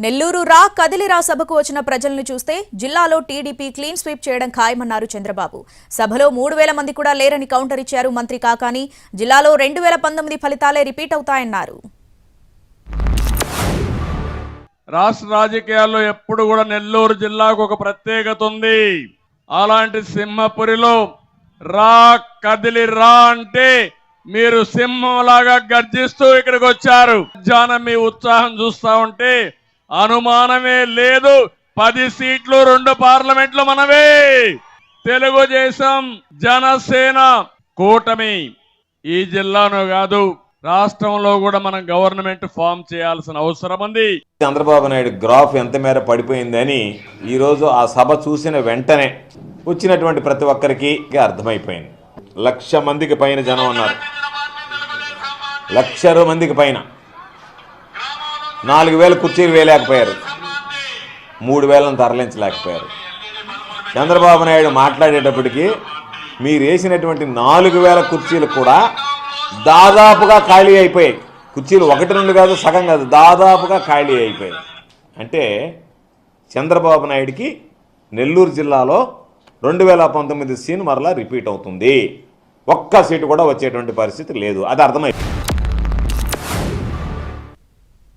నెల్లూరు రా కదిలిరా సభకు వచ్చిన ప్రజలను చూస్తే జిల్లాలో టీడీపీ క్లీన్ స్వీప్ చేయడం ఖాయమన్నారు చంద్రబాబు. సభలో 3000 మంది కూడా లేరని కౌంటర్ ఇచ్చారు మంత్రి కాకాని. జిల్లాలో 2019 ఫలితాలే రిపీట్ అవుతాయన్నారు. రాష్ట్ర రాజకీయాల్లో ఎప్పుడు కూడా నెల్లూరు జిల్లాకు ఒక ప్రత్యేకత ఉంది. అలాంటి సింహపురిలో రా కదిలి రా అంటే మీరు సింహంలాగా గర్జిస్తూ ఇక్కడికి వచ్చారు. జాన మీ ఉత్సాహం చూస్తా ఉంటే అనుమానమే లేదు. 10 సీట్లు 2 పార్లమెంట్లు మనవే. తెలుగుదేశం జనసేన కూటమి ఈ జిల్లాను కాదు రాష్ట్రంలో కూడా మనం గవర్నమెంట్ ఫామ్ చేయాల్సిన అవసరం ఉంది. చంద్రబాబు నాయుడు గ్రాఫ్ ఎంత మేర పడిపోయిందని ఈరోజు ఆ సభ చూసిన వెంటనే వచ్చినటువంటి ప్రతి ఒక్కరికి అర్థమైపోయింది. 1,00,000 మందికి పైన జనం ఉన్నారు. 1,00,000 మందికి పైన 4,000 కుర్చీలు వేయలేకపోయారు, 3,000 తరలించలేకపోయారు. చంద్రబాబు నాయుడు మాట్లాడేటప్పటికీ మీరు వేసినటువంటి 4,000 కుర్చీలు కూడా దాదాపుగా ఖాళీ అయిపోయాయి. కుర్చీలు 1-2 కాదు, సగం కాదు, దాదాపుగా ఖాళీ అయిపోయాయి. అంటే చంద్రబాబు నాయుడికి నెల్లూరు జిల్లాలో 2019 సీన్ మరలా రిపీట్ అవుతుంది. ఒక్క సీటు కూడా వచ్చేటువంటి పరిస్థితి లేదు. అది అర్థమైంది.